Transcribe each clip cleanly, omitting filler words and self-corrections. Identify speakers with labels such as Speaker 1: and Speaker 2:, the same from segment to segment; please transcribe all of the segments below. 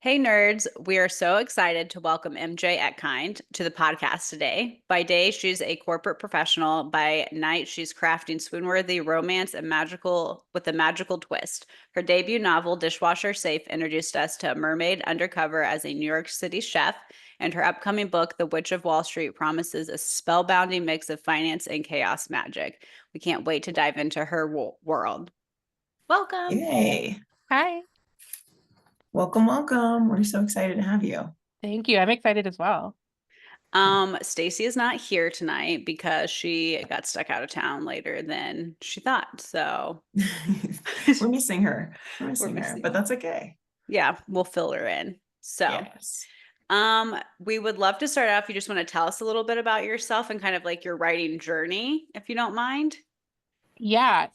Speaker 1: Hey nerds, we are so excited to welcome MJ Etkind to the podcast today. By day, she's a corporate professional. By night, she's crafting swoon-worthy romance and magical with a magical twist. Her debut novel, Dishwasher Safe, introduced us to a mermaid undercover as a New York City chef, and her upcoming book, The Witch of Wall Street, promises a spellbinding mix of finance and chaos magic. We can't wait to dive into her world. Welcome.
Speaker 2: Yay.
Speaker 3: Hi.
Speaker 2: Welcome, welcome. We're so excited to have you.
Speaker 3: Thank you. I'm excited as well.
Speaker 1: Stacy is not here tonight because she got stuck out of town later than she thought. So
Speaker 2: We're missing her. We're
Speaker 1: we're
Speaker 2: missing her,
Speaker 1: missing.
Speaker 2: but that's okay.
Speaker 1: Yeah, we'll fill her in. So,
Speaker 2: Yes.
Speaker 1: we would love to start off. You just want to tell us a little bit about yourself and kind of like your writing journey, if you don't mind.
Speaker 3: Yeah.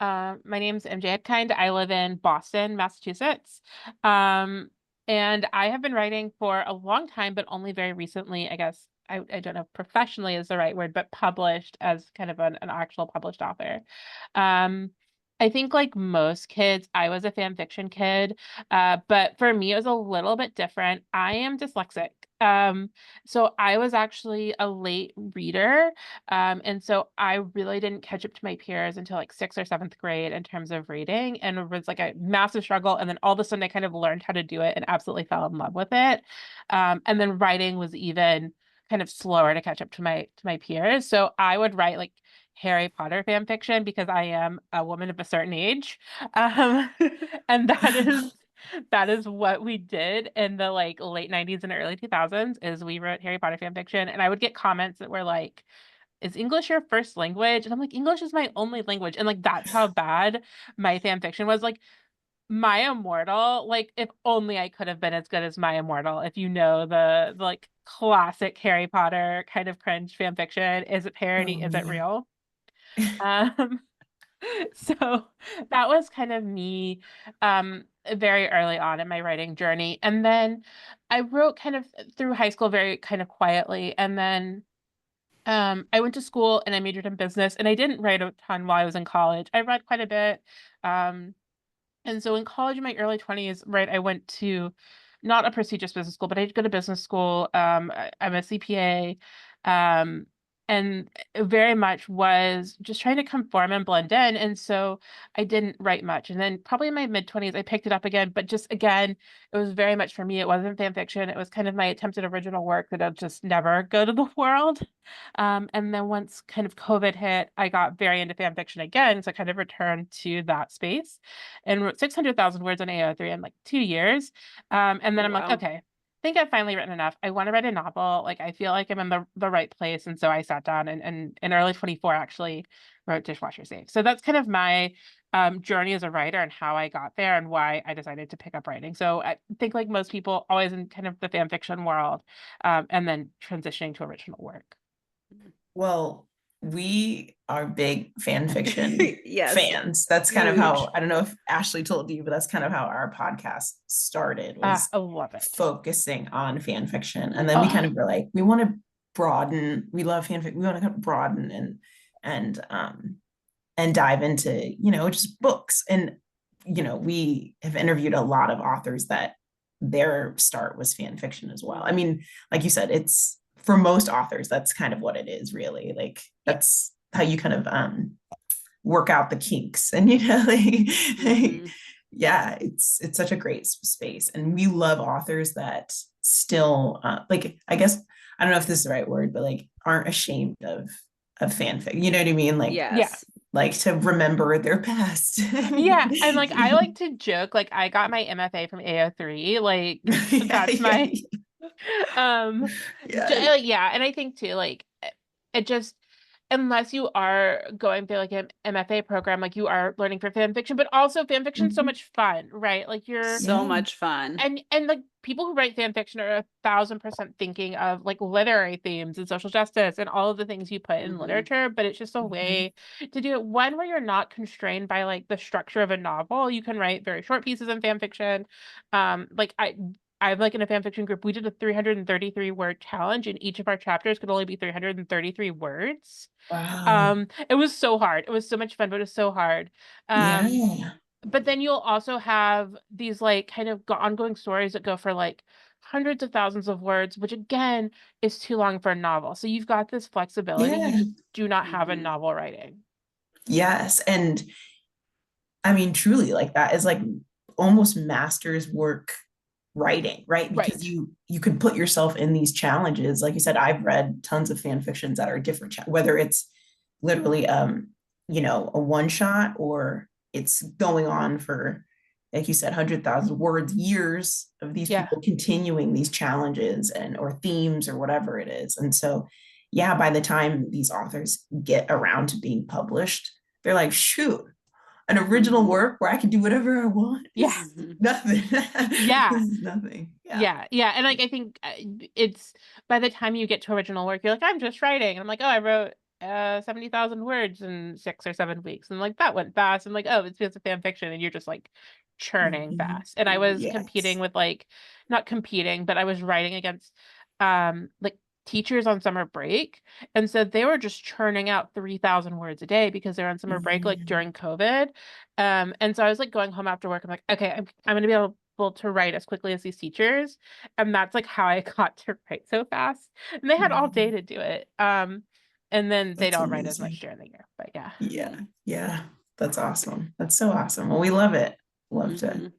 Speaker 3: My name's MJ Etkind. I live in Boston, Massachusetts. Um, and I have been writing for a long time, but only very recently, I guess. I don't know if professionally is the right word, but published as kind of an actual published author. Um, I think like most kids, I was a fan fiction kid, but for me, it was a little bit different. I am dyslexic. So I was actually a late reader. And so I really didn't catch up to my peers until like sixth or seventh grade in terms of reading. And it was like a massive struggle. And then all of a sudden I kind of learned how to do it and absolutely fell in love with it. And then writing was even kind of slower to catch up to my peers. So I would write like Harry Potter fan fiction because I am a woman of a certain age. Um, and that is what we did in the like late 90s and early 2000s is we wrote Harry Potter fan fiction, and I would get comments that were like, is English your first language? And I'm like, English is my only language. And like that's how bad my fan fiction was. Like My Immortal, like if only I could have been as good as My Immortal. If you know the like classic Harry Potter kind of cringe fan fiction. Is it parody?
Speaker 2: Oh,
Speaker 3: Is it
Speaker 2: yeah.
Speaker 3: real? Um so that was kind of me very early on in my writing journey. And then I wrote kind of through high school very kind of quietly. And then I went to school and I majored in business, and I didn't write a ton while I was in college. I read quite a bit. Um, and so in college in my early 20s, right, I went to not a prestigious business school, but I did go to business school. I'm a CPA. Um, and it very much was just trying to conform and blend in. And so I didn't write much. And then probably in my mid 20s, I picked it up again. But just again, it was very much for me. It wasn't fan fiction. It was kind of my attempted original work that I'll just never go to the world. And then once kind of COVID hit, I got very into fan fiction again. So I kind of returned to that space and wrote 600,000 words on AO3 in like 2 years. And then
Speaker 1: Oh,
Speaker 3: I'm like,
Speaker 1: wow.
Speaker 3: okay, I think I've finally written enough. I want to write a novel. Like I feel like I'm in the right place. And so I sat down and in early 24 actually wrote Dishwasher Safe. So that's kind of my journey as a writer and how I got there and why I decided to pick up writing. So I think like most people, always in kind of the fan fiction world, and then transitioning to original work.
Speaker 2: Well, we are big fan fiction
Speaker 1: Yes,
Speaker 2: fans. That's kind of
Speaker 1: huge.
Speaker 2: how, I don't know if Ashley told you, but that's kind of how our podcast started, was
Speaker 3: I love it.
Speaker 2: focusing on fan fiction. And then we kind
Speaker 3: Oh,
Speaker 2: of were like, we want to broaden, we love fan fiction, we want to kind of broaden and and dive into, just books. And, we have interviewed a lot of authors that their start was fan fiction as well. I mean, like you said, it's for most authors, that's kind of what it is, really. Like
Speaker 3: yeah.
Speaker 2: that's how you kind of work out the kinks. And like,
Speaker 1: Hmm.
Speaker 2: yeah, it's such a great space. And we love authors that still like, I guess, I don't know if this is the right word, but like aren't ashamed of fanfic. You know what I mean?
Speaker 3: Yeah.
Speaker 2: Like to remember their past. I
Speaker 3: Yeah, and like I
Speaker 2: mean,
Speaker 3: like to joke, like I got my MFA from AO3. Like
Speaker 2: yeah,
Speaker 3: that's
Speaker 2: yeah,
Speaker 3: my um
Speaker 2: yeah.
Speaker 3: like, yeah, and I think too, like it just unless you are going through like an MFA program, like you are learning for fan fiction, but also fan fiction is so
Speaker 2: Mhm.
Speaker 3: much fun, right? Like you're
Speaker 1: So
Speaker 2: Yeah.
Speaker 1: much fun.
Speaker 3: and like people who write fan fiction are 1,000% thinking of like literary themes and social justice and all of the things you put in
Speaker 1: Hmm.
Speaker 3: literature, but it's just a
Speaker 2: Mhm.
Speaker 3: way to do it. One where you're not constrained by like the structure of a novel. You can write very short pieces in fan fiction. Like I'm like in a fan fiction group. We did a 333 word challenge, and each of our chapters could only be 333 words.
Speaker 2: Wow.
Speaker 3: It was so hard. It was so much fun, but it was so hard. Um,
Speaker 2: Yeah.
Speaker 3: But then you'll also have these like kind of ongoing stories that go for like hundreds of thousands of words, which again is too long for a novel. So you've got this flexibility you
Speaker 2: Yeah.
Speaker 3: just do not have in
Speaker 1: Mhm.
Speaker 3: novel writing.
Speaker 2: Yes. And I mean, truly, like that is like almost master's work writing, right? Because
Speaker 3: Right.
Speaker 2: you could put yourself in these challenges. Like you said, I've read tons of fan fictions that are different, whether it's literally you know, a one shot or it's going on for, like you said, 100,000 words, years of these
Speaker 3: Yeah.
Speaker 2: people continuing these challenges and or themes or whatever it is. And so yeah, by the time these authors get around to being published, they're like, shoot, an original
Speaker 1: Mhm.
Speaker 2: work where I can do whatever I want. This
Speaker 3: Yeah.
Speaker 2: is
Speaker 1: Mhm.
Speaker 2: nothing.
Speaker 3: Yeah.
Speaker 2: This is nothing. Yeah.
Speaker 3: Yeah. Yeah. And like I think it's by the time you get to original work, you're like, I'm just writing. And I'm like, oh, I wrote 70,000 words in 6 or 7 weeks. And like that went fast. And like, oh, it's just a fan fiction. And you're just like churning
Speaker 2: Mhm.
Speaker 3: fast. And I was competing
Speaker 2: Yes.
Speaker 3: with like, not competing, but I was writing against like teachers on summer break. And so they were just churning out 3,000 words a day because they're on summer break like
Speaker 2: Mhm.
Speaker 3: during COVID. And so I was like going home after work. I'm like, okay, I'm gonna be able to write as quickly as these teachers. And that's like how I got to write so fast. And they had all day
Speaker 2: Mhm.
Speaker 3: to do it. And then they
Speaker 2: That's
Speaker 3: don't write as much
Speaker 2: amazing.
Speaker 3: during the year. But yeah.
Speaker 2: Yeah.
Speaker 1: Mhm.
Speaker 2: Yeah. That's awesome. That's so awesome. Well, we love it.
Speaker 1: Mhm.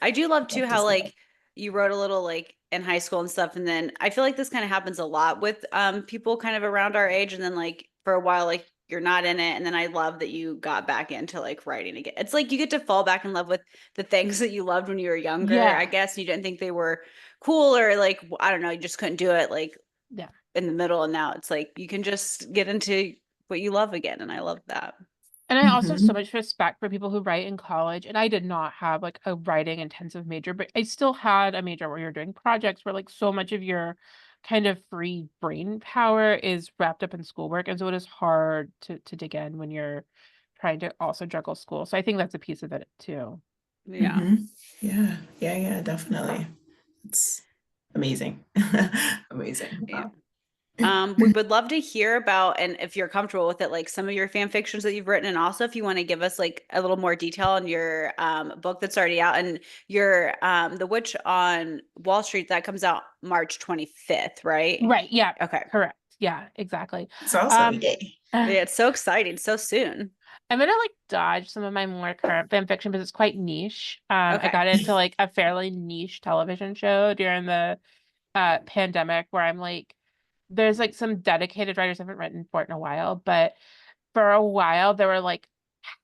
Speaker 1: I do love too
Speaker 2: Love to
Speaker 1: how
Speaker 2: see that.
Speaker 1: like you wrote a little like in high school and stuff, and then I feel like this kind of happens a lot with people kind of around our age, and then like for a while like you're not in it, and then I love that you got back into like writing again. It's like you get to fall back in love with the things that you loved when you were younger. I
Speaker 3: Yeah.
Speaker 1: guess you didn't think they were cool or like I don't know, you just couldn't do it like
Speaker 3: Yeah.
Speaker 1: in the middle, and now it's like you can just get into what you love again, and I love that.
Speaker 3: And I also have so
Speaker 2: Mhm.
Speaker 3: much respect for people who write in college. And I did not have like a writing intensive major, but I still had a major where you're doing projects where like so much of your kind of free brain power is wrapped up in schoolwork. And so it is hard to dig in when you're trying to also juggle school. So I think that's a piece of it too.
Speaker 1: Yeah.
Speaker 2: Mhm. Yeah. Yeah. Yeah. Definitely. It's amazing. Amazing.
Speaker 1: Yeah.
Speaker 2: Wow.
Speaker 1: We would love to hear about, and if you're comfortable with it, like some of your fan fictions that you've written, and also if you want to give us like a little more detail on your book that's already out and your The Witch on Wall Street that comes out March 25th, right?
Speaker 3: Right. Yeah.
Speaker 1: Okay.
Speaker 3: Correct. Yeah, exactly.
Speaker 2: It's also
Speaker 3: Um,
Speaker 2: yay.
Speaker 3: I'm
Speaker 1: Yeah, it's so exciting, so soon.
Speaker 3: gonna like dodge some of my more current fan fiction because it's quite niche. I
Speaker 1: Okay.
Speaker 3: got into like a fairly niche television show during the pandemic where I'm like, there's like some dedicated writers I haven't written for it in a while, but for a while there were like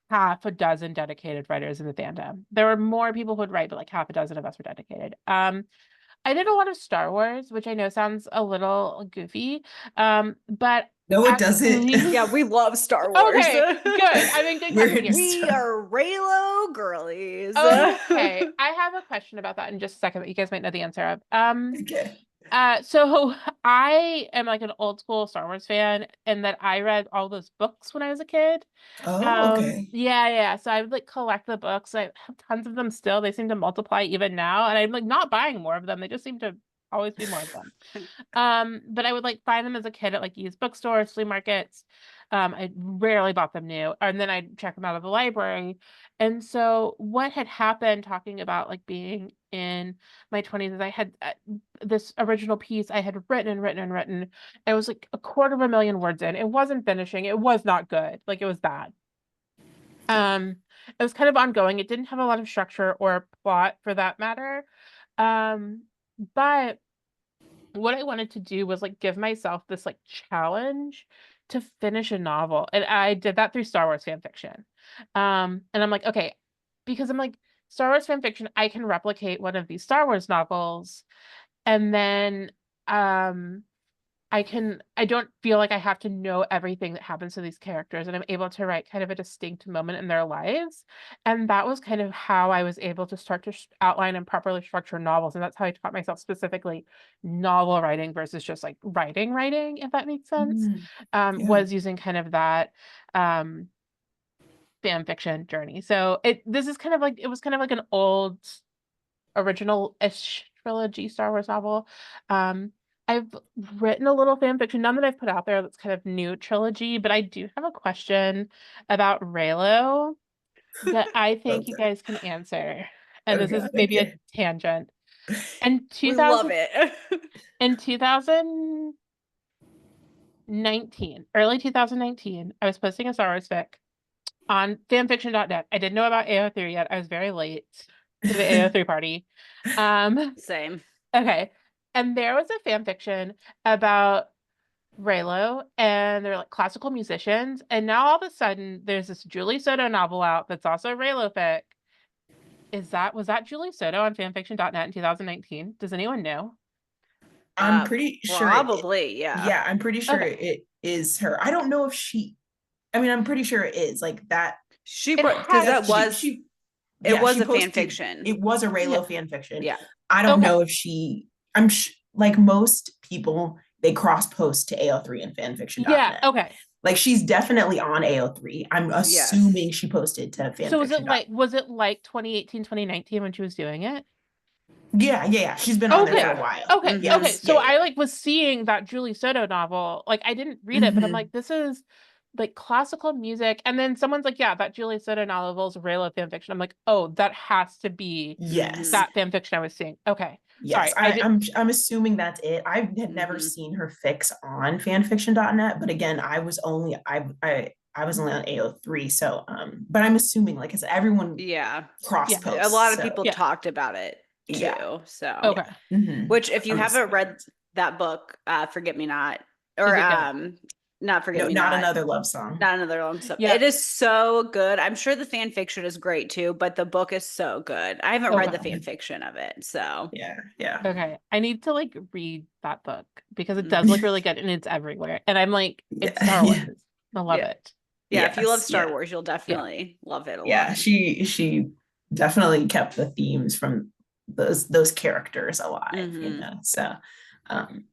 Speaker 3: half a dozen dedicated writers in the fandom. There were more people who would write, but like half a dozen of us were dedicated. I did a lot of Star Wars, which I know sounds a little goofy, but
Speaker 2: No, it doesn't.
Speaker 3: actually,
Speaker 1: Yeah, we love Star Wars.
Speaker 3: okay, good. I'm in good
Speaker 2: We're
Speaker 3: company
Speaker 2: in
Speaker 3: here.
Speaker 1: We
Speaker 2: Star.
Speaker 1: are Raylo girlies.
Speaker 3: Okay, I have a question about that in just a second that you guys might know the answer of.
Speaker 2: Okay.
Speaker 3: So I am like an old school Star Wars fan, and that I read all those books when I was a kid.
Speaker 2: Oh, okay.
Speaker 3: Yeah, yeah. So I would like collect the books. I have tons of them still. They seem to multiply even now, and I'm like not buying more of them. They just seem to always be more of them. But I would like find them as a kid at like used bookstores, flea markets. I rarely bought them new, and then I'd check them out of the library. And so what had happened talking about like being in my 20s is I had this original piece I had written and written and written. It was like 250,000 words in. It wasn't finishing. It was not good. Like it was bad. Um, it was kind of ongoing. It didn't have a lot of structure or plot for that matter. Um, but what I wanted to do was like give myself this like challenge to finish a novel. And I did that through Star Wars fan fiction. And I'm like, okay, because I'm like, Star Wars fan fiction, I can replicate one of these Star Wars novels, and then um I don't feel like I have to know everything that happens to these characters, and I'm able to write kind of a distinct moment in their lives. And that was kind of how I was able to start to outline and properly structure novels. And that's how I taught myself specifically novel writing versus just like writing, if that makes sense.
Speaker 2: Mm, yeah.
Speaker 3: Was using kind of that um fan fiction journey. So this is kind of like it was kind of like an old original-ish trilogy Star Wars novel. Um, I've written a little fan fiction, none that I've put out there that's kind of new trilogy, but I do have a question about Raylo. that I think you
Speaker 2: Okay.
Speaker 3: guys can answer. And
Speaker 2: Oh
Speaker 3: this is
Speaker 2: God,
Speaker 3: maybe a
Speaker 2: okay.
Speaker 3: tangent. In
Speaker 1: We love
Speaker 3: 2000,
Speaker 1: it.
Speaker 3: in 2019, early 2019, I was posting a Star Wars fic on fanfiction.net. I didn't know about AO3 yet. I was very late to the AO3 party.
Speaker 1: Same.
Speaker 3: Okay. And there was a fanfiction about Raylo, and they're like classical musicians. And now all of a sudden there's this Julie Soto novel out that's also Raylo fic. Was that Julie Soto on fanfiction.net in 2019? Does anyone know?
Speaker 2: I'm pretty sure
Speaker 1: Probably, yeah.
Speaker 2: yeah, I'm pretty sure
Speaker 3: Okay.
Speaker 2: it is her. I don't know if she, I mean, I'm pretty sure it is like that.
Speaker 1: She
Speaker 3: It
Speaker 1: because
Speaker 3: has
Speaker 1: that
Speaker 2: That's
Speaker 1: was
Speaker 2: she
Speaker 1: it
Speaker 2: yeah,
Speaker 1: was
Speaker 2: she
Speaker 1: a fan
Speaker 2: posted
Speaker 1: fiction.
Speaker 2: it was a
Speaker 3: Yeah.
Speaker 2: Raylo fan fiction.
Speaker 1: Yeah.
Speaker 2: I don't
Speaker 3: Okay.
Speaker 2: know if she, like most people, they cross post to AO3 and fanfiction.net.
Speaker 3: Yeah, okay.
Speaker 2: Like she's definitely on AO3. I'm assuming
Speaker 1: Yes.
Speaker 2: she posted to
Speaker 3: So
Speaker 2: fanfiction.
Speaker 3: was it like 2018, 2019 when she was doing it?
Speaker 2: Yeah. She's been on there for
Speaker 3: Okay.
Speaker 2: a while.
Speaker 3: Okay.
Speaker 1: Mhm.
Speaker 3: Okay.
Speaker 2: Yes.
Speaker 3: So
Speaker 2: Yeah.
Speaker 3: I like was seeing that Julie Soto novel. Like I didn't read it, but I'm
Speaker 2: Mhm.
Speaker 3: like, this is like classical music. And then someone's like, yeah, that Julie Soto novel is Raylo fan fiction. I'm like, oh, that has to be
Speaker 2: Yes.
Speaker 3: that fan fiction I was seeing. Okay.
Speaker 2: Yes,
Speaker 3: Sorry. I did.
Speaker 2: I'm assuming that's it. I had never
Speaker 1: Mhm.
Speaker 2: seen her fix on fanfiction.net, but again, I was only on AO3, so but I'm assuming like I said, everyone
Speaker 1: Yeah.
Speaker 2: cross
Speaker 3: Yeah.
Speaker 1: A
Speaker 2: posts,
Speaker 1: lot of
Speaker 2: so
Speaker 1: people
Speaker 3: Yeah.
Speaker 1: talked about it
Speaker 2: yeah,
Speaker 1: too. So,
Speaker 3: Okay.
Speaker 1: which if you
Speaker 2: I'm
Speaker 1: haven't
Speaker 2: assuming
Speaker 1: read
Speaker 2: that's it.
Speaker 1: that book, Forget Me Not, or
Speaker 3: Is it good?
Speaker 1: not Forget
Speaker 2: No,
Speaker 1: Me
Speaker 2: not
Speaker 1: Not,
Speaker 2: another love song.
Speaker 1: not another long stuff.
Speaker 3: Yeah.
Speaker 1: It is so good. I'm sure the fan fiction is great too, but the book is so good. I haven't read the
Speaker 3: Okay.
Speaker 1: fan fiction of it, so
Speaker 2: Yeah.
Speaker 3: Okay. I need to like read that book because it does
Speaker 1: mhm.
Speaker 3: look really good and it's everywhere. And I'm like, it's
Speaker 2: Yeah,
Speaker 3: Star
Speaker 2: yeah,
Speaker 3: Wars. I love
Speaker 1: Yeah.
Speaker 3: it.
Speaker 1: Yeah, if you love
Speaker 2: yes,
Speaker 1: Star
Speaker 2: yeah,
Speaker 1: Wars, you'll
Speaker 3: Yeah.
Speaker 1: definitely love it a
Speaker 2: yeah.
Speaker 1: lot.
Speaker 2: She definitely kept the themes from those characters alive,
Speaker 1: Hmm.
Speaker 2: um,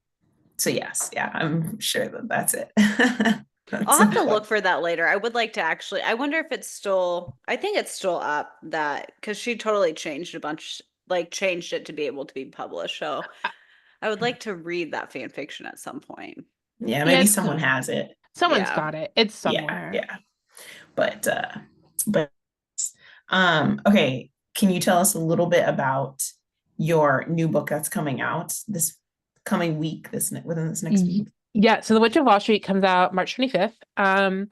Speaker 2: so yes, yeah, I'm sure that that's it.
Speaker 1: I'll
Speaker 2: That's
Speaker 1: have
Speaker 2: a
Speaker 1: to
Speaker 2: fun.
Speaker 1: look for that later. I would like to actually, I wonder if it's still, I think it's still up that because she totally changed a bunch, like changed it to be able to be published. So
Speaker 3: I-
Speaker 1: I would like to read that fan fiction at some point.
Speaker 2: Yeah,
Speaker 3: Yeah,
Speaker 2: maybe someone has it.
Speaker 3: someone's
Speaker 1: Yeah.
Speaker 3: got it. It's
Speaker 2: Yeah,
Speaker 3: somewhere.
Speaker 2: yeah. But but okay, can you tell us a little bit about your new book that's coming out this coming week, within this next
Speaker 3: Y-
Speaker 2: week?
Speaker 3: Yeah, so The Witch of Wall Street comes out March 25th. And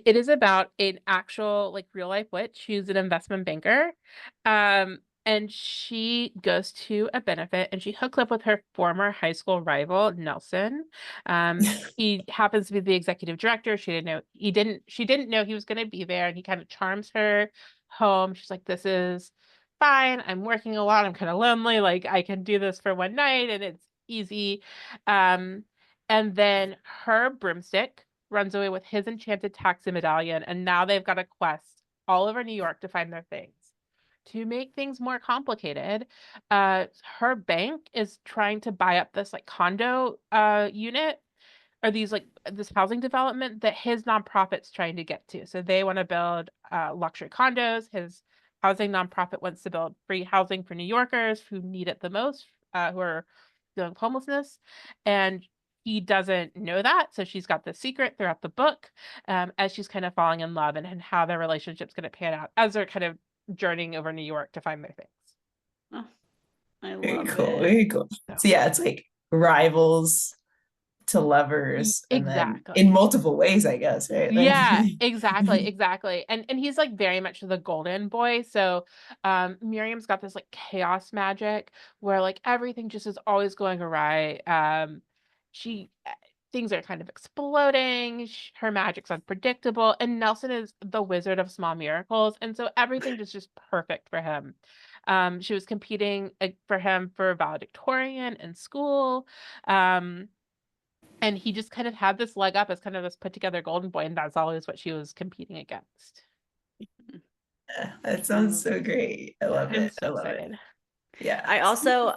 Speaker 3: it is about an actual like real life witch who's an investment banker. And she goes to a benefit and she hooks up with her former high school rival, Nelson. He happens to be the executive director. She didn't know he was gonna be there, and he kind of charms her home. She's like, this is fine. I'm working a lot. I'm kind of lonely. Like I can do this for one night and it's easy. Um, and then her broomstick runs away with his enchanted taxi medallion, and now they've got a quest all over New York to find their things. To make things more complicated, her bank is trying to buy up this like condo unit, or these like this housing development that his nonprofit's trying to get to. So they want to build luxury condos. His housing nonprofit wants to build free housing for New Yorkers who need it the most, who are dealing with homelessness. And he doesn't know that. So she's got this secret throughout the book, as she's kind of falling in love, and how their relationship's going to pan out as they're kind of journeying over New York to find their things.
Speaker 1: Oh, I
Speaker 2: Very
Speaker 1: love
Speaker 2: cool,
Speaker 1: it.
Speaker 2: very cool.
Speaker 3: So
Speaker 2: So yeah, it's like rivals to lovers, and then in
Speaker 3: exactly.
Speaker 2: multiple ways, I guess, right? Like
Speaker 3: Yeah, exactly. And he's like very much the golden boy. So Miriam's got this like chaos magic where like everything just is always going awry. She Things are kind of exploding. Her magic's unpredictable, and Nelson is the wizard of small miracles, and so everything is just perfect for him. She was competing for him for valedictorian in school. And he just kind of had this leg up as kind of this put together golden boy, and that's always what she was competing against.
Speaker 2: that
Speaker 1: I
Speaker 2: sounds
Speaker 1: love
Speaker 2: so
Speaker 1: it.
Speaker 2: great. I love
Speaker 3: I'm
Speaker 2: it. I
Speaker 3: so
Speaker 2: love it.
Speaker 3: excited.
Speaker 2: Yeah.
Speaker 1: I also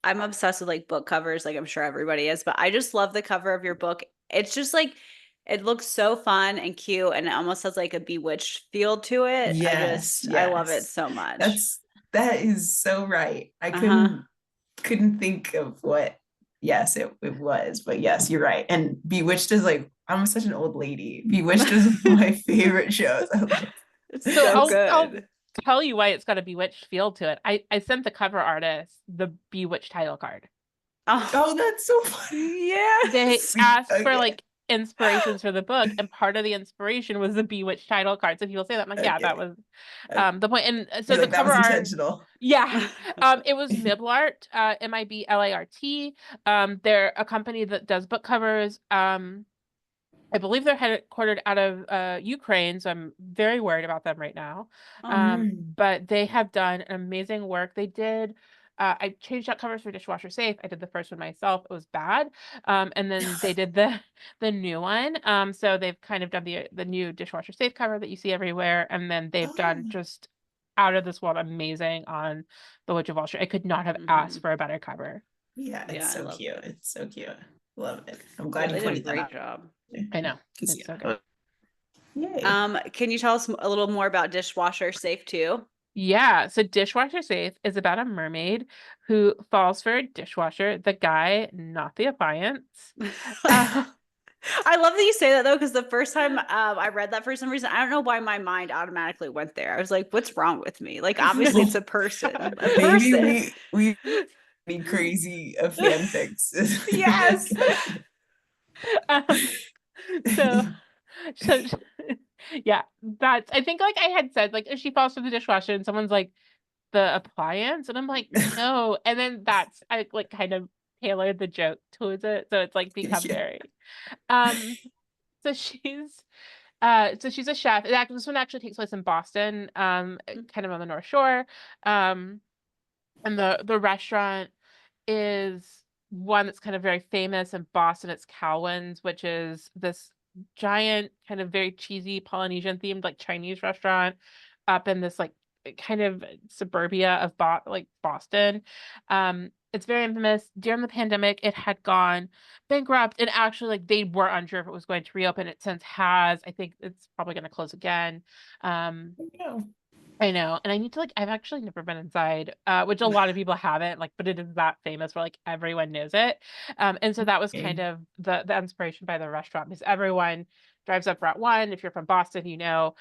Speaker 1: I'm obsessed with like book covers, like I'm sure everybody is, but I just love the cover of your book. It's just like it looks so fun and cute, and it almost has like a bewitched feel to it.
Speaker 2: Yes,
Speaker 1: I love it
Speaker 2: yes.
Speaker 1: so much.
Speaker 2: That is so right. I
Speaker 1: Uh-huh.
Speaker 2: couldn't think of what, yes, it was, but yes, you're right. And Bewitched is like, I'm such an old lady. Bewitched is one of my favorite shows. I love
Speaker 1: It's
Speaker 3: So
Speaker 1: so
Speaker 3: I'll
Speaker 1: good.
Speaker 3: tell you why it's got a Bewitched feel to it. I sent the cover artist the Bewitched title card.
Speaker 1: Oh,
Speaker 2: Oh, that's so funny.
Speaker 3: They
Speaker 1: yes.
Speaker 3: asked for
Speaker 2: Okay.
Speaker 3: like inspirations for the book, and part of the inspiration was the Bewitched title card. So people say that, I'm like, yeah, that
Speaker 2: Okay.
Speaker 3: was the point. And so
Speaker 2: You're
Speaker 3: the
Speaker 2: like, that
Speaker 3: cover
Speaker 2: was
Speaker 3: art,
Speaker 2: intentional.
Speaker 3: yeah, it was Miblart, Miblart. They're a company that does book covers. I believe they're headquartered out of Ukraine, so I'm very worried about them right now.
Speaker 1: Oh,
Speaker 3: But they have done amazing work. They did. I changed out covers for Dishwasher Safe. I did the first one myself. It was bad. And then they did the new one. So they've kind of done the new Dishwasher Safe cover that you see everywhere, and then they've done
Speaker 2: Oh,
Speaker 3: just out of this world amazing on The Witch of Wall Street. I could not have asked for a better cover.
Speaker 2: yeah, it's
Speaker 1: yeah, I
Speaker 2: so
Speaker 1: love
Speaker 2: cute.
Speaker 1: it.
Speaker 2: It's so cute. Love it. I'm
Speaker 1: Yeah,
Speaker 2: glad you
Speaker 1: they did a
Speaker 2: pointed that
Speaker 1: great
Speaker 2: out.
Speaker 1: job.
Speaker 3: I know.
Speaker 2: 'Cause,
Speaker 3: It's so
Speaker 2: yeah.
Speaker 3: good.
Speaker 2: Yay.
Speaker 1: Can you tell us a little more about Dishwasher Safe too?
Speaker 3: Yeah, so Dishwasher Safe is about a mermaid who falls for a dishwasher, the guy, not the appliance. Uh,
Speaker 1: I love that you say that though, because the first time I read that for some reason, I don't know why my mind automatically went there. I was like, what's wrong with me? Like, obviously it's a person, a
Speaker 2: Maybe
Speaker 1: person.
Speaker 2: we be crazy of fanfics.
Speaker 1: Yes.
Speaker 3: um, so, so yeah, that's, I think like I had said, like, if she falls for the dishwasher and someone's like, the appliance, and I'm like, no. And then I like kind of tailored the joke towards it. So it's like become
Speaker 2: Yeah.
Speaker 3: very, um, so she's a chef. This one actually takes place in Boston, kind of on the North Shore. Um, and the restaurant is one that's kind of very famous in Boston. It's Cowan's, which is this giant, kind of very cheesy Polynesian themed like Chinese restaurant up in this like kind of suburbia of Boston. It's very infamous. During the pandemic, it had gone bankrupt, and actually like they were unsure if it was going to reopen. It since has. I think it's probably going to close again. Um,
Speaker 2: No.
Speaker 3: I know, and I need to like I've actually never been inside, which a lot of people haven't, like, but it is that famous where like everyone knows it. And so that was kind
Speaker 2: Okay.
Speaker 3: of the inspiration by the restaurant, because everyone drives up Route 1. If you're from Boston, you know.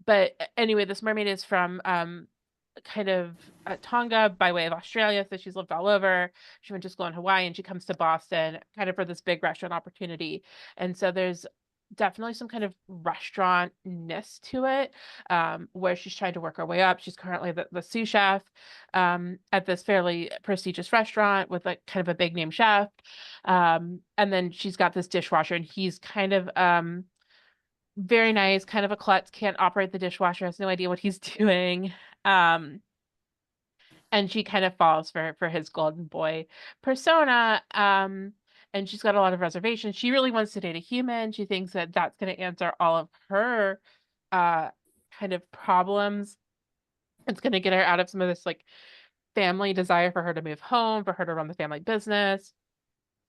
Speaker 3: But anyway, this mermaid is from kind of Tonga by way of Australia, so she's lived all over. She went to school in Hawaii, and she comes to Boston kind of for this big restaurant opportunity. And so there's definitely some kind of restaurant-ness to it, where she's trying to work her way up. She's currently the sous chef at this fairly prestigious restaurant with like kind of a big name chef. And then she's got this dishwasher, and he's kind of very nice, kind of a klutz, can't operate the dishwasher, has no idea what he's doing. Um, and she kind of falls for his golden boy persona. And she's got a lot of reservations. She really wants to date a human. She thinks that that's going to answer all of her uh kind of problems. It's going to get her out of some of this like family desire for her to move home, for her to run the family business.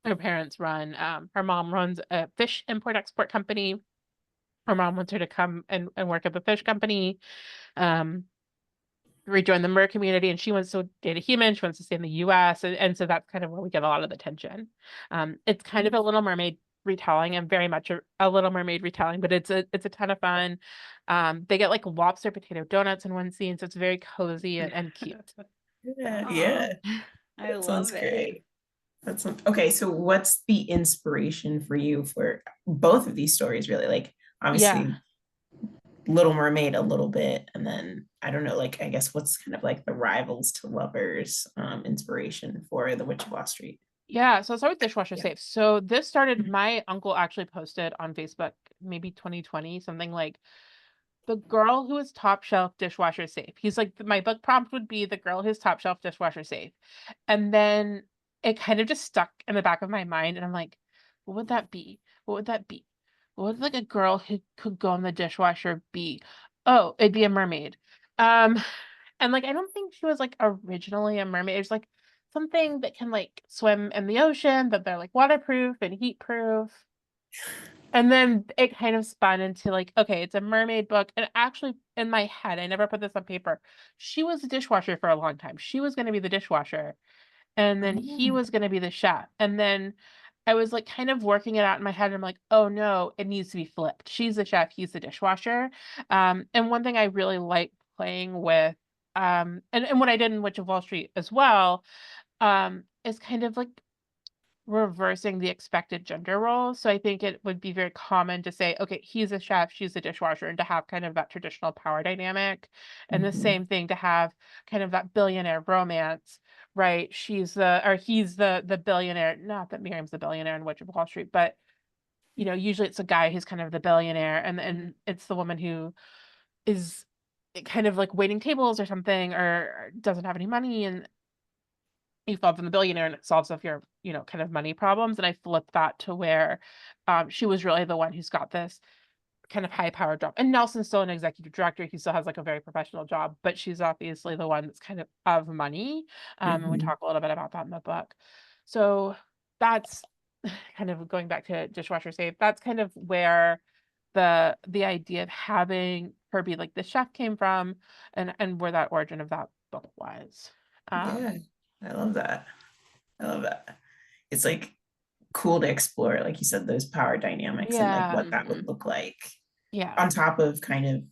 Speaker 3: Her parents run her mom runs a fish import export company. Her mom wants her to come and work at the fish company. Um, rejoin the mer community, and she wants to date a human. She wants to stay in the US. And so that's kind of where we get a lot of the tension. It's kind of a Little Mermaid retelling, and very much a Little Mermaid retelling, but it's a ton of fun. They get like lobster potato donuts in one scene, so it's very cozy and cute.
Speaker 2: Yeah,
Speaker 1: Aw,
Speaker 2: yeah.
Speaker 1: I
Speaker 2: That sounds
Speaker 1: love it.
Speaker 2: great. Okay. So what's the inspiration for you for both of these stories, really? Like,
Speaker 3: Yeah.
Speaker 2: obviously, Little Mermaid a little bit, and then I don't know, like I guess what's kind of like the rivals to lovers inspiration for The Witch of Wall Street.
Speaker 3: Yeah, so I'll start with Dishwasher
Speaker 2: Yeah.
Speaker 3: Safe. So this started, my uncle actually posted on Facebook, maybe 2020, something like the girl who is top shelf dishwasher safe. He's like, my book prompt would be the girl who's top shelf dishwasher safe. And then it kind of just stuck in the back of my mind. And I'm like, what would that be? What would that be? What would like a girl who could go in the dishwasher be? Oh, it'd be a mermaid. Um, and like, I don't think she was like originally a mermaid. It's like something that can like swim in the ocean, but they're like waterproof and heat proof. And then it kind of spun into like, okay, it's a mermaid book. And actually, in my head, I never put this on paper. She was a dishwasher for a long time. She was going to be the dishwasher, and then he
Speaker 2: Oh,
Speaker 3: was going to be the chef. And then I was like kind of working it out in my head. And I'm like, oh no, it needs to be flipped. She's the chef, he's the dishwasher. And one thing I really like playing with, and what I did in Witch of Wall Street as well, is kind of like reversing the expected gender roles. So I think it would be very common to say, okay, he's a chef, she's a dishwasher, and to have kind of that traditional power dynamic. And the
Speaker 2: Mhm.
Speaker 3: same thing to have kind of that billionaire romance, right? He's the billionaire, not that Miriam's the billionaire in Witch of Wall Street, but usually it's a guy who's kind of the billionaire, and it's the woman who is kind of like waiting tables or something, or doesn't have any money, and you fall from the billionaire and it solves off your, kind of money problems. And I flipped that to where she was really the one who's got this kind of high powered job. And Nelson's still an executive director. He still has like a very professional job, but she's obviously the one that's kind of money. And we
Speaker 2: Mhm.
Speaker 3: talk a little bit about that in the book. So that's kind of going back to Dishwasher Safe. That's kind of where the idea of having her be like the chef came from, and where that origin of that book was.
Speaker 2: Yeah, I love that. I love that. It's like cool to explore, like you said, those power dynamics and like
Speaker 3: Yeah.
Speaker 2: what that would look like
Speaker 3: Yeah.
Speaker 2: on top of kind of,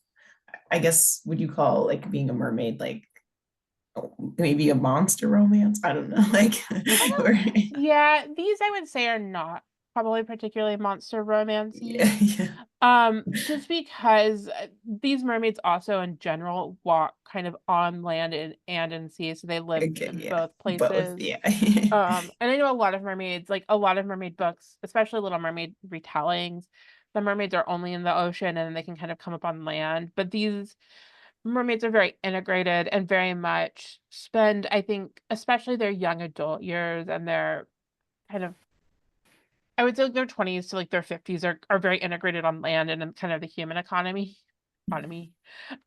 Speaker 2: I guess, would you call like being a mermaid like maybe a monster romance? I don't know, like or
Speaker 3: Yeah, these I would say are not probably particularly monster
Speaker 2: yeah,
Speaker 3: romancy.
Speaker 2: yeah.
Speaker 3: Just because these mermaids also in general walk kind of on land and in sea, so they live
Speaker 2: Okay,
Speaker 3: in
Speaker 2: yeah.
Speaker 3: both
Speaker 2: Both,
Speaker 3: places.
Speaker 2: yeah.
Speaker 3: And I know a lot of mermaids, like a lot of mermaid books, especially Little Mermaid retellings, the mermaids are only in the ocean and then they can kind of come up on land. But these mermaids are very integrated and very much spend, I think, especially their young adult years and their kind of, I would say like their 20s to like their 50s are very integrated on land and in kind of the human economy.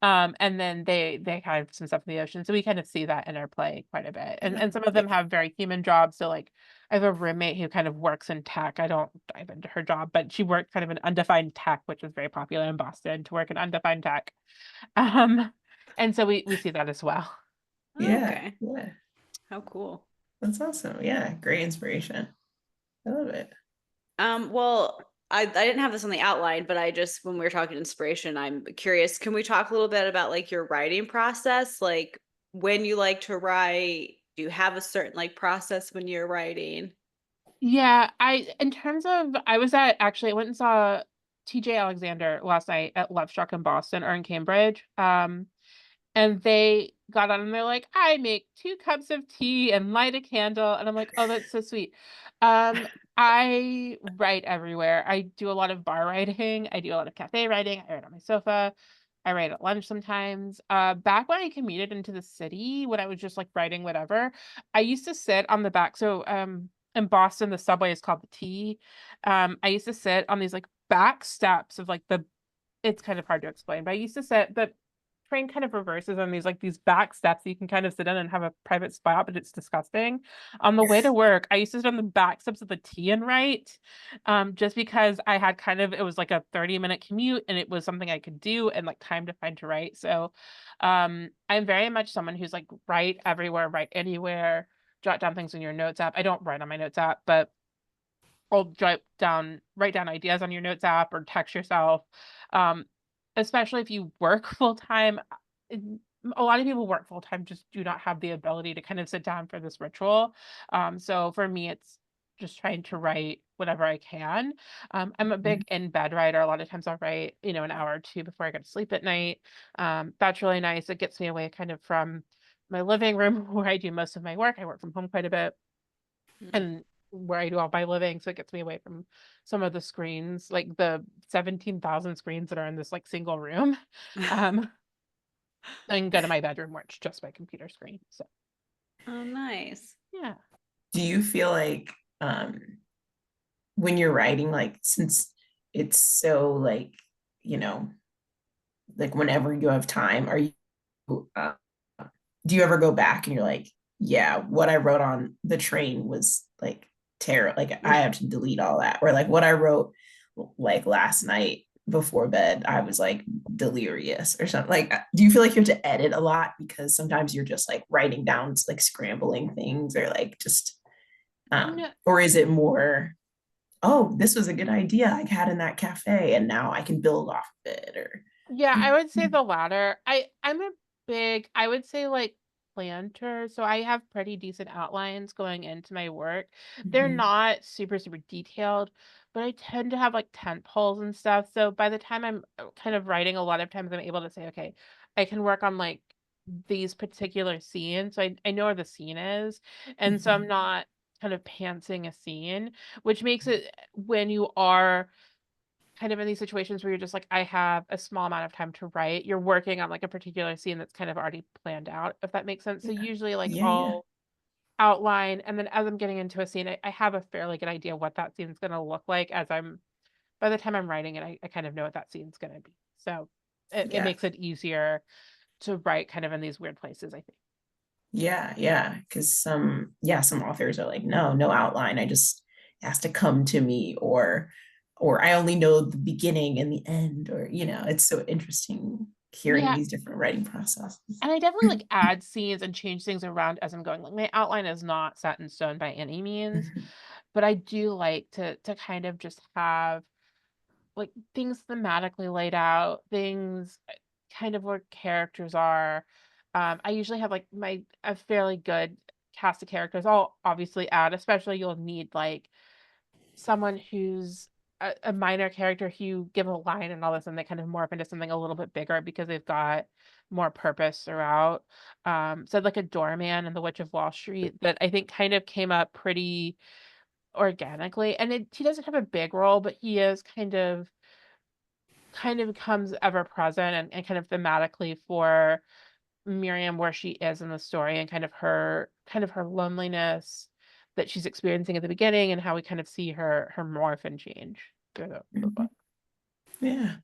Speaker 3: And then they have some stuff in the ocean. So we kind of see that interplay quite a bit. And some of
Speaker 2: Yeah.
Speaker 3: them have very human jobs. So like I have a roommate who kind of works in tech. I don't dive into her job, but she worked kind of in undefined tech, which is very popular in Boston to work in undefined tech. Um, and so we see that as well.
Speaker 2: Yeah.
Speaker 1: Okay.
Speaker 2: Yeah.
Speaker 1: How cool.
Speaker 2: That's awesome. Yeah. Great inspiration. I love it.
Speaker 1: Well, I didn't have this on the outline, but I just, when we were talking inspiration, I'm curious, can we talk a little bit about like your writing process? Like when you like to write, do you have a certain like process when you're writing?
Speaker 3: Yeah, in terms of, I went and saw TJ Alexander last night at Love Struck in Boston or in Cambridge. And they got on and they're like, I make 2 cups of tea and light a candle. And I'm like, oh, that's so sweet. I write everywhere. I do a lot of bar writing. I do a lot of cafe writing. I write on my sofa. I write at lunch sometimes. Back when I commuted into the city, when I was just like writing whatever, I used to sit on the back. So in Boston, the subway is called the T. I used to sit on these like back steps of like it's kind of hard to explain, but I used to sit the train kind of reverses on these back steps you can kind of sit in and have a private spot, but it's disgusting. On the way to work, I used to sit on the back steps of the T and write, just because I had it was like a 30-minute commute and it was something I could do and like time to find to write. So I'm very much someone who's like write everywhere, write anywhere, jot down things in your notes app. I don't write on my notes app, but I'll write down ideas on your notes app or text yourself. Um, Especially if you work full time. A lot of people work full time just do not have the ability to kind of sit down for this ritual. So for me, it's just trying to write whatever I can. I'm a big in bed writer. A lot of times I'll write, an hour or two before I go to sleep at night. That's really nice. It gets me away kind of from my living room where I do most of my work. I work from home quite a bit and where I do all my living. So it gets me away from some of the screens, like the 17,000 screens that are in this like single room. Um, and go to my bedroom where it's just my computer screen. So
Speaker 1: Oh, nice.
Speaker 3: yeah.
Speaker 2: Do you feel like when you're writing, like since it's so like, you know, like whenever you have time, are you uh, do you ever go back and you're like, yeah, what I wrote on the train was like terrible. Like I have to delete all that. Or like what I wrote like last night before bed, I was like delirious or something. Like, do you feel like you have to edit a lot because sometimes you're just like writing down like scrambling things or like just
Speaker 3: No,
Speaker 2: or is it more oh, this was a good idea I had in that cafe, and now I can build off of it. Or
Speaker 3: Yeah, I would say the latter. I'm a big, I would say like planter, so I have pretty decent outlines going into my work. They're
Speaker 2: Mhm.
Speaker 3: not super super detailed, but I tend to have like tent poles and stuff. So by the time I'm kind of writing, a lot of times I'm able to say, okay, I can work on like these particular scenes. So I know where the scene is, and so I'm
Speaker 2: Mhm.
Speaker 3: not kind of pantsing a scene, which makes it when you are kind of in these situations where you're just like, I have a small amount of time to write. You're working on like a particular scene that's kind of already planned out, if that makes sense. So
Speaker 2: Yeah.
Speaker 3: usually like
Speaker 2: Yeah, yeah.
Speaker 3: I'll outline, and then as I'm getting into a scene, I have a fairly good idea what that scene's gonna look like as by the time I'm writing it, I kind of know what that scene's gonna be. So it
Speaker 2: Yeah.
Speaker 3: makes it easier to write kind of in these weird places, I think.
Speaker 2: Yeah, yeah. Because some authors are like, no, no outline. I just it has to come to me, or I only know the beginning and the end, or it's so interesting hearing
Speaker 3: Yeah.
Speaker 2: these different writing processes.
Speaker 3: And I definitely like add scenes and change things around as I'm going. Like my outline is not set in stone by any means,
Speaker 2: Mhm.
Speaker 3: but I do like to kind of just have like things thematically laid out, things kind of where characters are. I usually have like my a fairly good cast of characters. I'll obviously add, especially you'll need like someone who's a minor character who you give a line and all this, and they kind of morph into something a little bit bigger because they've got more purpose throughout. So like a doorman in The Witch of Wall Street that I think kind of came up pretty organically, and he doesn't have a big role, but he is kind of becomes ever present and kind of thematically for Miriam where she is in the story and kind of her loneliness that she's experiencing at the beginning and how we kind of see her morph and change through the
Speaker 2: Mhm.
Speaker 3: book.
Speaker 2: Yeah,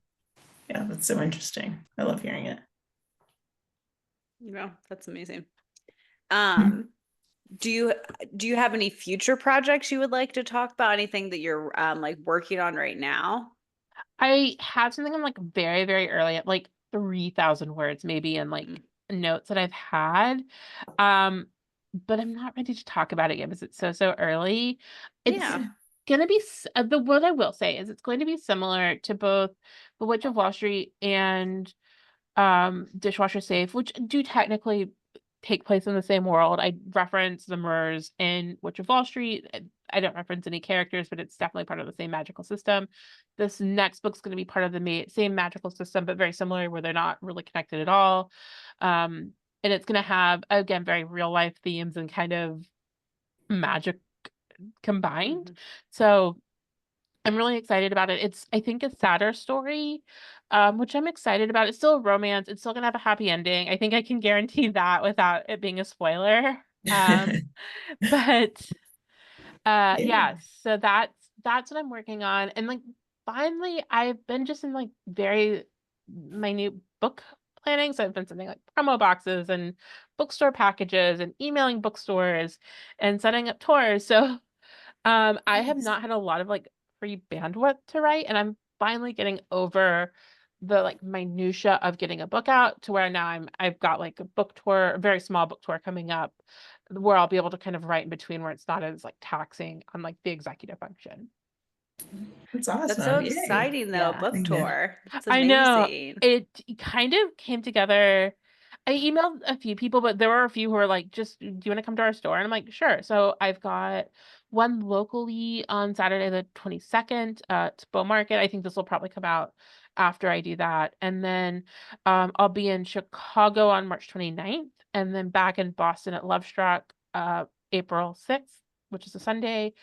Speaker 2: yeah, that's so interesting. I love hearing it.
Speaker 1: That's amazing.
Speaker 2: Mhm.
Speaker 1: Do you have any future projects you would like to talk about? Anything that you're like working on right now?
Speaker 3: I have something I'm like very, very early at like 3,000 words maybe in
Speaker 1: Mm.
Speaker 3: like notes that I've had. Um, but I'm not ready to talk about it yet because it's so early. It's
Speaker 1: Yeah.
Speaker 3: gonna be the what I will say is it's going to be similar to both The Witch of Wall Street and Dishwasher Safe, which do technically take place in the same world. I reference the Murs in Witch of Wall Street. I don't reference any characters, but it's definitely part of the same magical system. This next book's going to be part of the same magical system, but very similar, where they're not really connected at all. And it's going to have, again, very real life themes and kind of magic combined.
Speaker 1: Mhm.
Speaker 3: So I'm really excited about it. It's, I think, a sadder story, which I'm excited about. It's still a romance. It's still gonna have a happy ending. I think I can guarantee that without it being a spoiler. Um, but
Speaker 2: Yeah.
Speaker 3: yeah, so that's what I'm working on. And like finally, I've been just in like very minute book planning. So I've been sending like promo boxes and bookstore packages and emailing bookstores and setting up tours. So I have
Speaker 2: Nice.
Speaker 3: not had a lot of like free bandwidth to write, and I'm finally getting over the like minutia of getting a book out to where now I've got like a book tour, a very small book tour coming up where I'll be able to kind of write in between where it's not as like taxing on like the executive function.
Speaker 2: That's
Speaker 1: That's so
Speaker 2: awesome. Yay.
Speaker 1: exciting though,
Speaker 3: Yeah.
Speaker 1: book
Speaker 2: Yeah.
Speaker 1: tour. That's
Speaker 3: I know
Speaker 1: amazing.
Speaker 3: it kind of came together. I emailed a few people, but there were a few who were like, just, do you want to come to our store? And I'm like, sure. So I've got one locally on Saturday, the 22nd, at Bow Market. I think this will probably come out after I do that. And then I'll be in Chicago on March 29th, and then back in Boston at Lovestruck April 6th, which is a Sunday.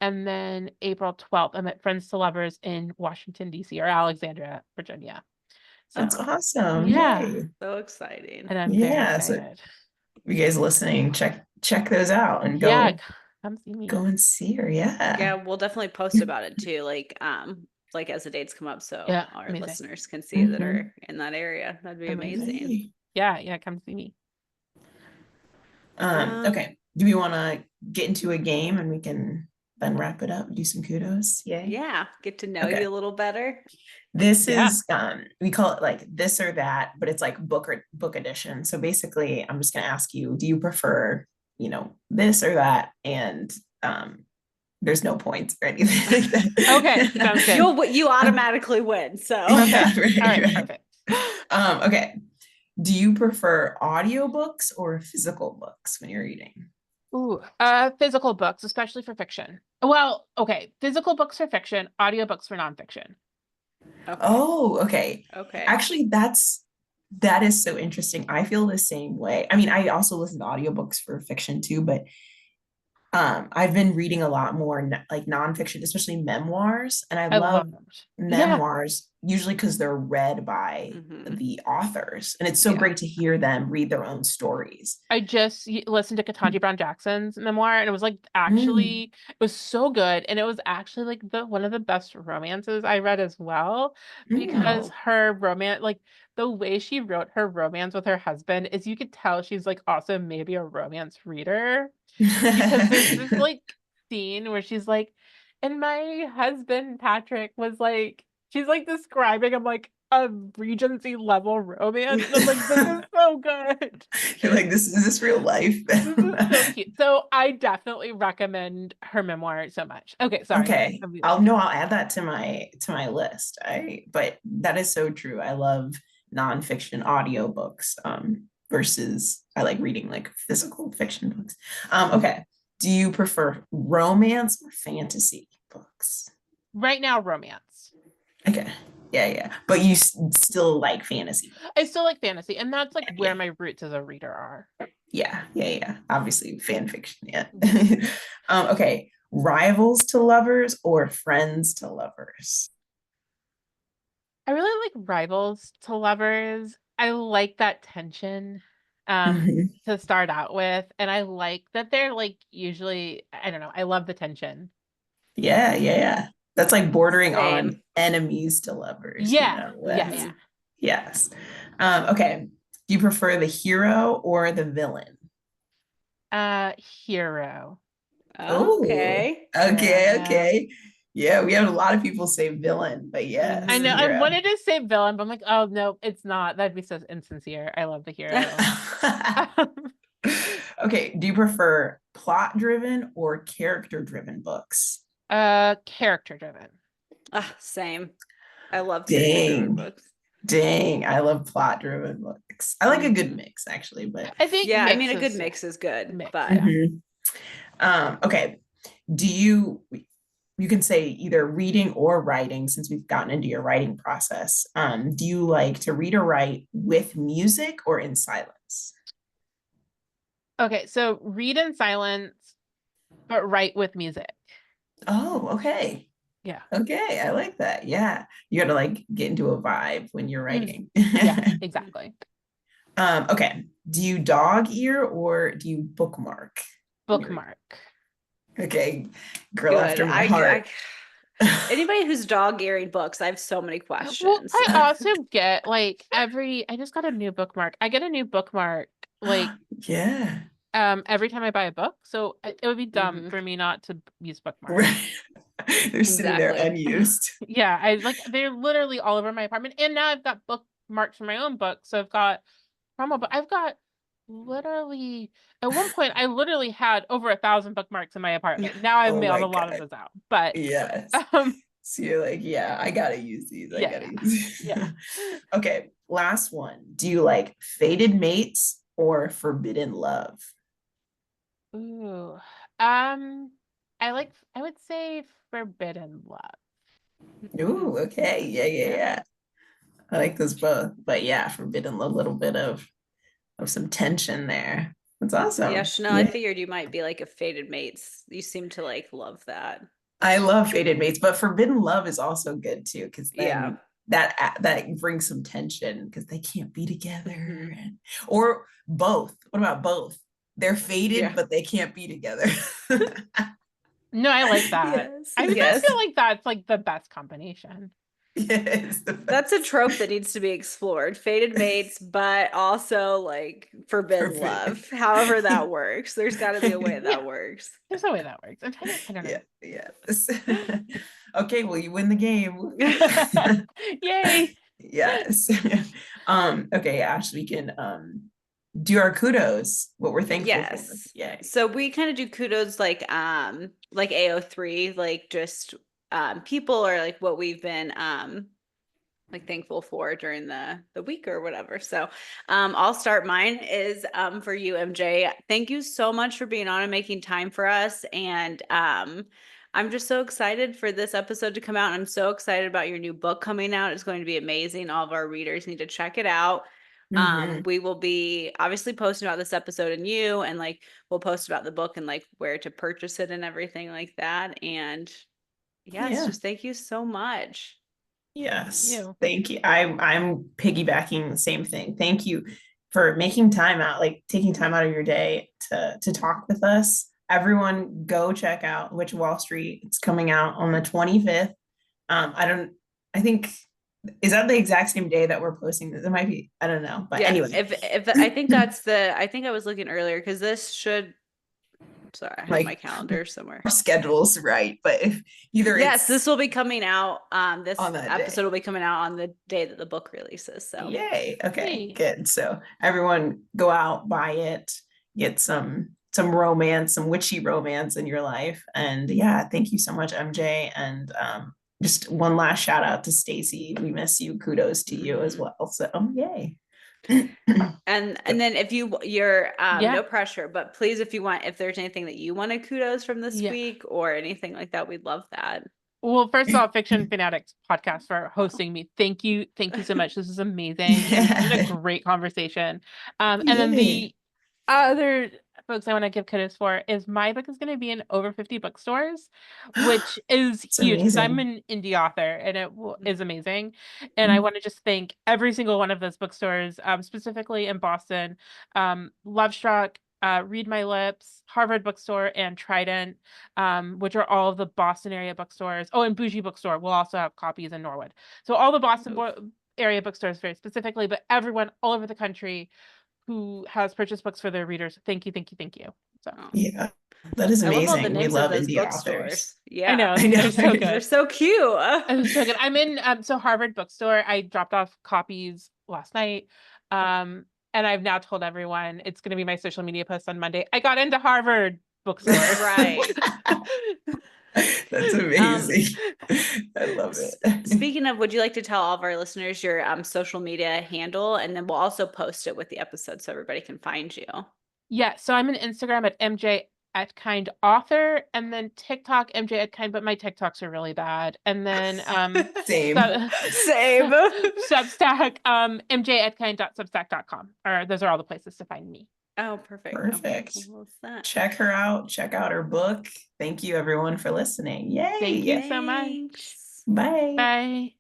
Speaker 3: And then April 12th, I'm at Friends to Lovers in Washington, D.C. or Alexandria, Virginia.
Speaker 2: That's
Speaker 3: So,
Speaker 2: awesome.
Speaker 3: yeah,
Speaker 2: Yay.
Speaker 1: So exciting.
Speaker 3: and I'm very
Speaker 2: Yeah. So
Speaker 3: excited.
Speaker 2: you guys listening, check those out and
Speaker 3: Yeah, come see
Speaker 2: go
Speaker 3: me.
Speaker 2: and see her. Yeah.
Speaker 1: Yeah, we'll definitely post about it too, like as the dates come up so
Speaker 3: Yeah,
Speaker 1: our
Speaker 3: amazing.
Speaker 1: listeners can see that
Speaker 2: Mhm.
Speaker 1: are in that area. That'd be
Speaker 3: Amazing.
Speaker 1: amazing.
Speaker 2: Yay.
Speaker 3: Yeah, come see me.
Speaker 1: Um,
Speaker 2: Okay. Do we want to get into a game and we can then wrap it up, do some kudos? Yay.
Speaker 1: yeah, get to know
Speaker 2: Okay.
Speaker 1: you a little better.
Speaker 2: This
Speaker 3: Yeah.
Speaker 2: is we call it like this or that, but it's like book edition. So basically I'm just gonna ask you, do you prefer, this or that? And there's no points or anything like that.
Speaker 3: Okay, sounds good.
Speaker 1: You automatically win. So
Speaker 3: Okay.
Speaker 2: Right,
Speaker 3: All right,
Speaker 2: right.
Speaker 3: perfect.
Speaker 2: Okay. Do you prefer audiobooks or physical books when you're reading?
Speaker 3: Ooh, physical books, especially for fiction. Well, okay, physical books for fiction, audiobooks for nonfiction.
Speaker 1: okay.
Speaker 2: Oh, okay.
Speaker 1: Okay.
Speaker 2: Actually, that is so interesting. I feel the same way. I mean, I also listen to audiobooks for fiction too, but I've been reading a lot more like nonfiction, especially memoirs, and I
Speaker 3: I
Speaker 2: love
Speaker 3: love them. Yeah.
Speaker 2: memoirs usually because they're read by
Speaker 1: Mhm.
Speaker 2: the authors, and it's so
Speaker 1: Yeah.
Speaker 2: great to hear them read their own stories.
Speaker 3: I just listened to Ketanji Brown Jackson's memoir, and it was like
Speaker 2: Mm.
Speaker 3: it was so good, and it was actually like the one of the best romances I read as well, because
Speaker 2: Mm.
Speaker 3: her romance, like the way she wrote her romance with her husband, is you could tell she's like also maybe a romance reader, because there's this like scene where she's like, and my husband Patrick was like, she's like describing him like a Regency level romance, and I'm like, this is so good.
Speaker 2: You're like, is this real life?
Speaker 3: This is so cute. So I definitely recommend her memoir so much. Okay, sorry.
Speaker 2: Okay. I'll add that to my list. But that is so true. I love nonfiction audiobooks versus I like reading like physical fiction books. Okay. Do you prefer romance or fantasy books?
Speaker 3: Right now, romance.
Speaker 2: Okay. Yeah, yeah. But you still like fantasy.
Speaker 3: I still like fantasy, and that's like where
Speaker 2: Yeah.
Speaker 3: my roots as a reader are.
Speaker 2: Yeah, yeah, yeah. Obviously fan fiction, yeah. Okay. Rivals to lovers or friends to lovers?
Speaker 3: I really like rivals to lovers. I like that tension
Speaker 2: Mhm.
Speaker 3: to start out with, and I like that they're like usually, I don't know, I love the tension.
Speaker 2: Yeah, yeah, yeah. That's like bordering on
Speaker 1: Same.
Speaker 2: enemies to lovers,
Speaker 3: Yeah, yeah,
Speaker 2: with
Speaker 3: yeah.
Speaker 2: yes. Okay. Do you prefer the hero or the villain?
Speaker 3: Hero.
Speaker 2: Oh,
Speaker 1: Okay.
Speaker 3: Hero,
Speaker 2: okay,
Speaker 3: yeah.
Speaker 2: okay. Yeah, we have a lot of people say villain, but
Speaker 3: I
Speaker 2: yes,
Speaker 3: know
Speaker 1: Mhm.
Speaker 3: I
Speaker 2: hero.
Speaker 3: wanted to say villain, but I'm like, oh no, it's not. That'd be so insincere. I love the hero.
Speaker 2: Okay, do you prefer plot driven or character driven books?
Speaker 3: Character driven.
Speaker 1: Same. I love character-driven
Speaker 2: Dang,
Speaker 1: books.
Speaker 2: dang, I love plot driven books. I like a good
Speaker 1: Mhm.
Speaker 2: mix actually, but
Speaker 3: I think
Speaker 1: Yeah, I mean,
Speaker 3: mix
Speaker 1: a good
Speaker 3: is
Speaker 1: mix is good,
Speaker 3: mix,
Speaker 1: but
Speaker 3: yeah.
Speaker 2: Mhm. Okay. Do you can say either reading or writing since we've gotten into your writing process. Do you like to read or write with music or in silence?
Speaker 3: Okay, so read in silence, but write with music.
Speaker 2: Oh, okay.
Speaker 3: Yeah.
Speaker 2: Okay, I like that. Yeah. You got to like get into a vibe when you're
Speaker 3: Mm,
Speaker 2: writing.
Speaker 3: yeah, exactly.
Speaker 2: Okay. Do you dog ear or do you bookmark when you're reading?
Speaker 3: Bookmark.
Speaker 2: Okay, girl
Speaker 1: good.
Speaker 2: after my heart.
Speaker 1: Anybody who's dog earing books, I have so many
Speaker 3: Well,
Speaker 1: questions.
Speaker 3: I also get like I just got a new bookmark. I get a new bookmark like
Speaker 2: Yeah.
Speaker 3: every time I buy a book. So it would be dumb
Speaker 1: Mhm.
Speaker 3: for me not to use bookmarks.
Speaker 2: Right. They're sitting there
Speaker 1: Exactly.
Speaker 2: unused.
Speaker 3: Yeah, I like they're literally all over my apartment. And now I've got bookmarks for my own book. So I've got promo, but I've got literally at one point I literally had over 1,000 bookmarks in my apartment. Now I've
Speaker 2: Oh
Speaker 3: mailed
Speaker 2: my
Speaker 3: a lot of
Speaker 2: God.
Speaker 3: those out. But
Speaker 2: Yes.
Speaker 3: um
Speaker 2: So you're like, yeah, I gotta use these. I
Speaker 3: yeah,
Speaker 2: gotta use these.
Speaker 3: yeah.
Speaker 2: Okay, last one. Do you like fated mates or forbidden love?
Speaker 3: Ooh. I would say Forbidden Love.
Speaker 2: Ooh, okay. Yeah, yeah,
Speaker 3: Yeah.
Speaker 2: yeah. I like this both. But yeah, forbidden love, a little bit of some tension there. That's
Speaker 1: Yeah,
Speaker 2: awesome.
Speaker 1: Chanel, I
Speaker 2: Yeah.
Speaker 1: figured you might be like a fated mates. You seem to like love that.
Speaker 2: I love fated mates, but forbidden love is also good too, because
Speaker 1: Yeah.
Speaker 2: then that brings some tension because they can't be together
Speaker 1: Mhm.
Speaker 2: or both. What about both? They're fated,
Speaker 1: Yeah.
Speaker 2: but they can't be together.
Speaker 3: No, I like that.
Speaker 1: Yes.
Speaker 3: I
Speaker 1: Yes.
Speaker 3: feel like that's like the best combination.
Speaker 2: Yes, the
Speaker 1: That's a
Speaker 2: best.
Speaker 1: trope that needs to be explored. Fated mates, but also like forbidden
Speaker 2: Perfect.
Speaker 1: love. However that works. There's got to be a way
Speaker 3: Yeah,
Speaker 1: that works.
Speaker 3: there's no way that works. I don't
Speaker 2: Yeah,
Speaker 3: know.
Speaker 2: yes. Okay, well, you win the game.
Speaker 3: Yay.
Speaker 2: Yes. Okay, Ash, we can do our kudos, what we're thankful for.
Speaker 1: Yes.
Speaker 2: Yeah.
Speaker 1: So we kind of do kudos like AO3, like just people or like what we've been like thankful for during the week or whatever. So I'll start. Mine is for you, MJ. Thank you so much for being on and making time for us. And I'm just so excited for this episode to come out. I'm so excited about your new book coming out. It's going to be amazing. All of our readers need to check it out. We will be obviously posting about this episode and you, and like we'll post about the book and like where to purchase it and everything like that. And yes, just thank you so much.
Speaker 2: Yes, thank you. I'm piggybacking the same thing. Thank you for making time out, like taking time out of your day to talk with us. Everyone go check out Witch of Wall Street. It's coming out on the 25th. I think, is that the exact same day that we're posting this? It might be, I don't know. But anyway.
Speaker 1: If I think I think I was looking earlier because this should, sorry, I have
Speaker 2: like,
Speaker 1: my calendar somewhere.
Speaker 2: Our schedule's right, but if either
Speaker 1: yes, this will be coming out. This
Speaker 2: on that
Speaker 1: episode
Speaker 2: day.
Speaker 1: will be coming out on the day that the book releases. So
Speaker 2: yay. Okay, good. So everyone go out, buy it, get some romance, some witchy romance in your life. And yeah, thank you so much, MJ. And just one last shout out to Stacy. We miss you. Kudos to you as well. So yay.
Speaker 1: and then if you're no pressure, but please, if there's anything that you wanted kudos from this week or anything like that, we'd love that.
Speaker 3: Well, first of all, Fiction Fanatics podcast for hosting me. Thank you so much. This is amazing. It was a great conversation. And then the other folks I want to give kudos for is my book is going to be in over 50 bookstores, which is huge because I'm an indie author and it is amazing. And I want to just thank every single one of those bookstores, specifically in Boston, Lovestruck, Read My Lips, Harvard Bookstore, and Trident, which are all of the Boston area bookstores. Oh, and Bougie Bookstore will also have copies in Norwood. So all the Boston area bookstores very specifically, but everyone all over the country who has purchased books for their readers. Thank you. So
Speaker 2: yeah, that is amazing.
Speaker 1: I love all the names
Speaker 2: we love
Speaker 1: of those
Speaker 2: indie
Speaker 1: bookstores.
Speaker 2: authors.
Speaker 1: Yeah,
Speaker 3: I know. They're so good.
Speaker 1: They're so cute.
Speaker 3: It so good. I'm in so Harvard Bookstore. I dropped off copies last night. And I've now told everyone it's going to be my social media post on Monday. I got into Harvard Bookstore.
Speaker 1: Right.
Speaker 2: That's amazing. I love it.
Speaker 1: Speaking of, would you like to tell all of our listeners your social media handle, and then we'll also post it with the episode so everybody can find you.
Speaker 3: Yeah, so I'm on Instagram at MJ Etkind author, and then TikTok MJ Etkind, but my TikToks are really bad. And then
Speaker 2: same
Speaker 3: Substack mjetkind.substack.com. Or those are all the places to find me.
Speaker 1: Oh, perfect.
Speaker 2: Perfect.
Speaker 1: Okay.
Speaker 2: Check her out. Check out her book. Thank you everyone for listening. Yay.
Speaker 3: Thank you so much.
Speaker 2: Bye.
Speaker 3: Bye.